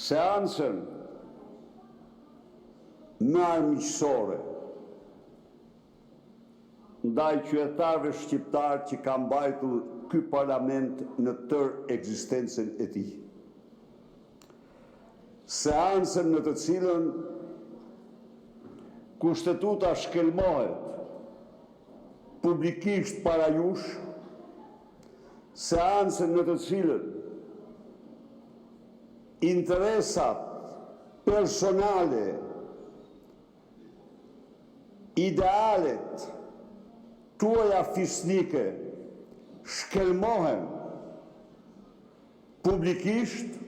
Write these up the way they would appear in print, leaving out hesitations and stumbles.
Seancën më armiqësore ndaj qytetarëve shqiptarë që ka mbajtur ky parlament në tërë ekzistencën e tij. Seancën në të cilën kushtetuta shkelmohet publikisht para jush, seancën në të cilën interesat personale, idealet tuaja fisnike shkelmohen publikisht,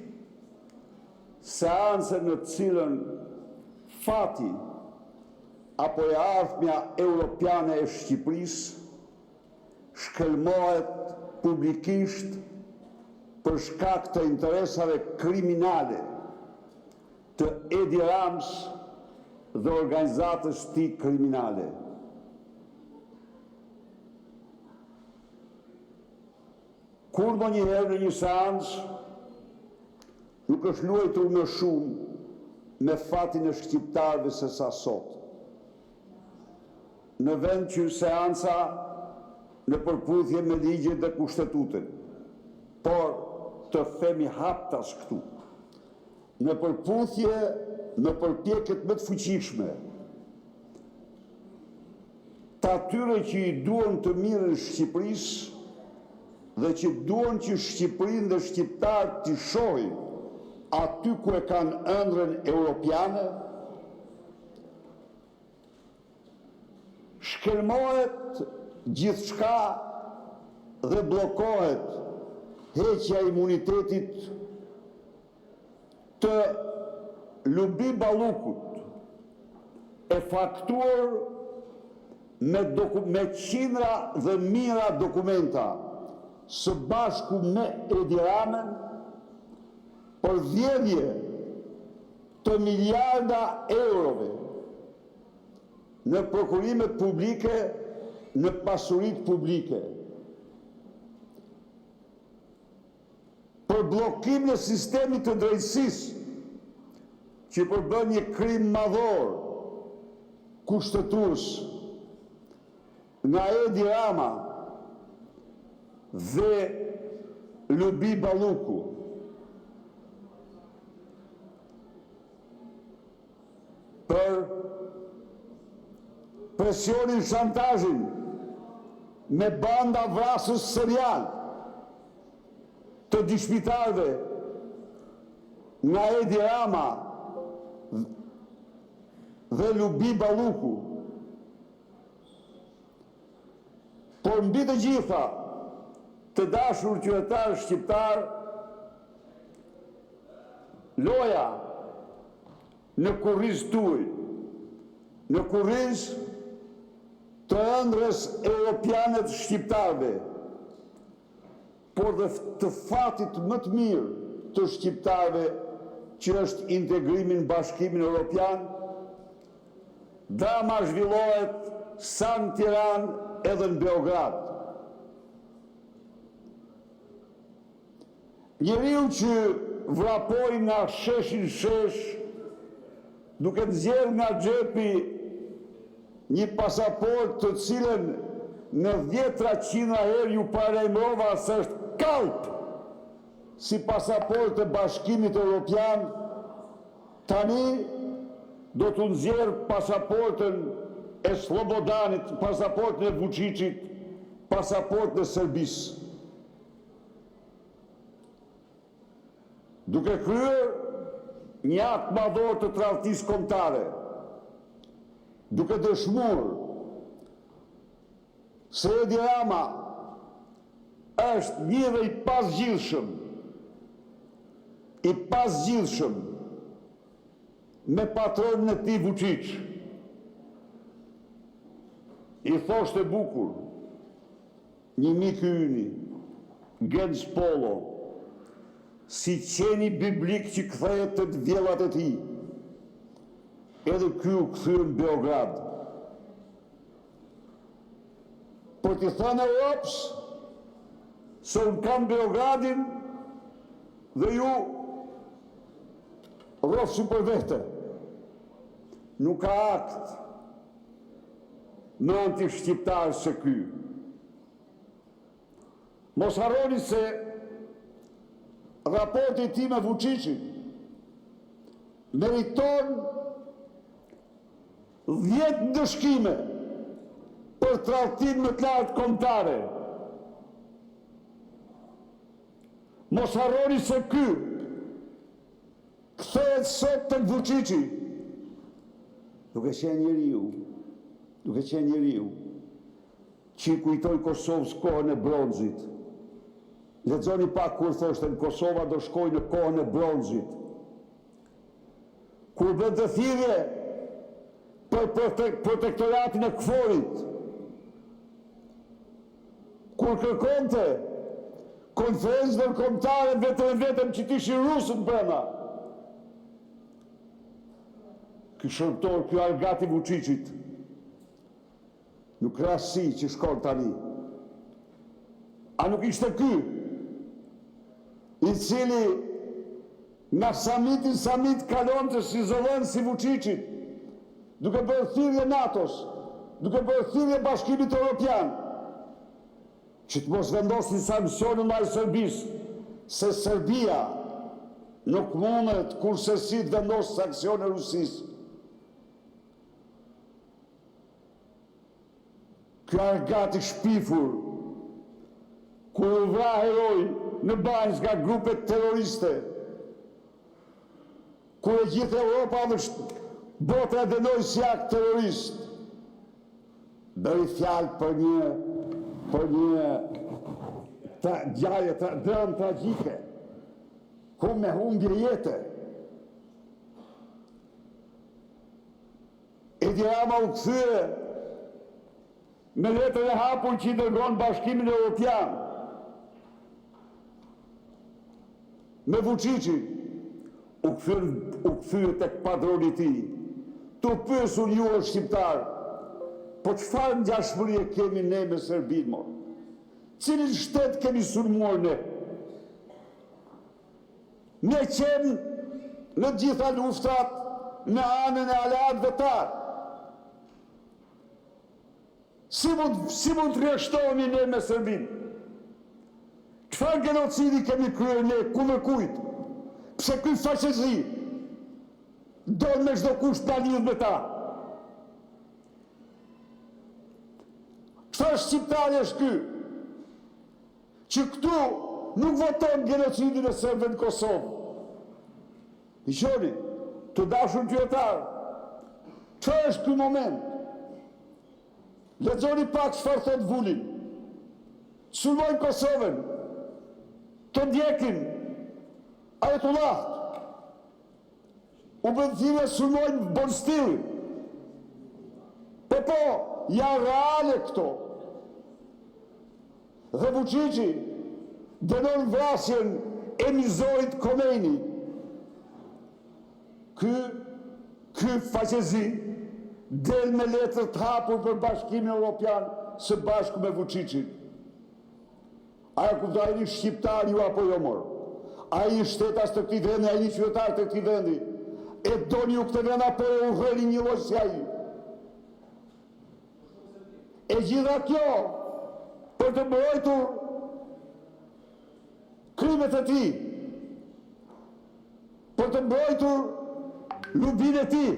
seancën në të cilën fati apo e ardhmja europiane e Shqipërisë shkelmohet publikisht për shkak të interesave kriminale të Edi Rams dhe organizatës tij kriminale. Kur ndonjëherë në një seancë nuk është luajtur më shumë me fatin e shqiptarëve se sa sot. Në vend që seanca në përputhje me ligjet dhe kushtetutën, por të themi haptas këtu, në përputhje me përpjekjet më të fuqishme të atyre që i duan të mirën Shqipërisë dhe që duan që Shqipërinë dhe shqiptarët të shohin aty ku e kanë ëndrrën europiane, shkelmohet gjithçka dhe bllokohet heqja e imunitetit të Lubi Ballukut, e faktuar me qindra dhe mijëra dokumenta së bashku me Edi Ramën për dhjedhje të miliarda eurove në prokurimet publike, në pasuritë publike, për bllokimin e sistemit të drejtësisë, që përbën një krim madhor kushtetues nga Edi Rama dhe Lubi Balluku. Për presionin, shantazhin me banda vrasës serial të dishpitarëve nga Edi Rama dhe Lubi Balluku. Por mbi të gjitha, të dashur qytetarë shqiptar, loja në kurriz tuaj, në kurriz të ëndrrës europiane të shqiptarëve, por dhe të fatit më të mirë të shqiptarëve, që është integrimi në Bashkimin Evropian, drama zhvillohet sa në Tiranë edhe në Beograd. Njeriu që vrapoi nga sheshin shesh, duke nxjerrë nga xhepi një pasaport të cilën në 10-100 herë ju paremrova se është kalp si pasaport të Bashkimit Evropian, tani do të nxjerrë pasaportën e Slobodanit, pasaportën e Vučićit, pasaportën e Serbisë. Duke kryer një akt madhor të tradhtisë kombëtare, duke dëshmuar se Edi Rama është një dhe i pasgjidhshëm me patronin e tij Vučić. I thoshte bukur një mik i yni, Gens Polo, si qeni biblik që kthehet të vjellat e tij, edhe ky u kthye në Beograd. Për t'i thënë Europës se unë kam Beogradin dhe ju rrofshin për vete. Nuk ka akt në anti-shqiptar se ky. Mos harroni se raporti tim me Vučićin meriton 10 ndëshkime për tradhtim më të lartë kombëtare. Mos harroni se ky kthehet sot tek Vučići duke qenë njeriu që i kujtoi Kosovës kohën e bronzit. Lexoni pak kur thoshte Kosova do shkojë në kohën e bronzit. Kur bën të thirrje për protektoratin e Kforit. Kur kërkonte konferencë ndërkombëtare vetëm që t'ishin rusët brenda. Ky shërptor, ky Argati Vučićit, nuk rasti që shkon tani. A nuk ishte ky i cili nga samit kalon të izolon si Vučićit, duke bërë thirrje NATO-s, duke bërë thirrje Bashkimit Evropian, që të mos vendosin sanksione ndaj Serbisë, se Serbia nuk mundet kurse si të vendosë sanksione Rusisë. Ky Argati shpifur, kur u vra heroj në banjë nga grupet terroriste, kur e gjithë Europa dhe bota e dënoi si akt terrorist, bëri fjalë për një dram tragjike, ku me humbje jete. Edi Rama u kthye me letrën e hapur që i dërgon Bashkimin Evropian me Vučićin, u kthye tek padroni i tij. Tu pyesur ju o shqiptar, po çfarë ngjashmërie kemi ne me Serbinë, mo? Cilin shtet kemi sulmuar ne? Ne qenë në gjitha luftrat në anën e aleatëve tanë. Si mund të rreshtohemi ne me Serbinë? Çfarë genocidi kemi kryer ne, kundër kujt? Pse ky faqezi don me çdo kusht ta lidh me ta? Çfarë shqiptari është ky? Që këtu nuk voton genocidin e serbëve në Kosovë. I qoni, të dashur qytetar, çfarë është ky moment? Lexoni pak çfarë thot Vulin. Sulmojnë Kosovën, të ndjekin Ajatullah, u bëndhime sulmojnë Bonstil. Po, janë reale këto. Dhe Vučići dënon vrasjen e Mizorit Khomeini. Ky faqezi del me letër të hapur për Bashkimin Evropian së bashku me Vučićin. A e kuptojnë shqiptar ju apo jo mor? A i shtetas të këtij vendi, a i qytetar të këtij vendi, e doni ju këtë vend apo e urrëni një lloj si ai? E gjitha kjo për të mbrojtur krimet e tij, për të mbrojtur lubin e tij.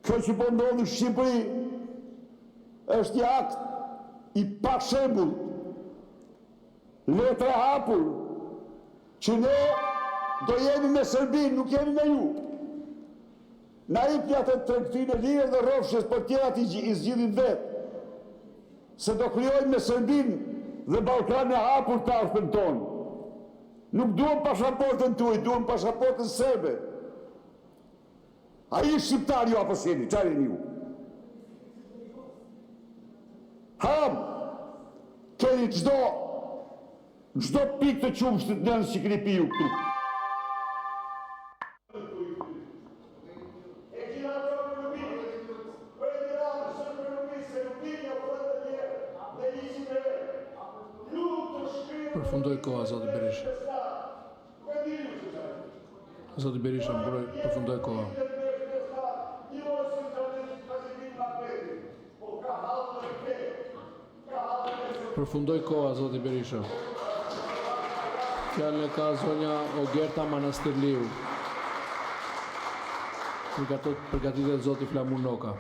Kjo që po ndodh në Shqipëri është një akt i pa shembull, letra hapur, që ne do jemi me Serbinë, nuk jemi me ju. Na i pjatë të tregtinë e lirë dhe rrofshës për tjerat i zgjidhin vetë, se do krijojmë me Serbinë dhe Ballkanin e hapur të ardhmen tonë. Nuk duam pasaportën tuaj, duam pasaportën serbe. A i shqiptar ju apo sjeni, çfarë jeni ju? Ham, keni çdo pikë të qumshtit nërës që keni piju këtu. Përfundoi koha, zoti Berisha. Zoti Berisha, përfundoi koha. Përfundoi koha, zoti Berisha. Fjalën e ka zonja Ogerta Manastirliu. Përgatitet zoti Flamur Noka.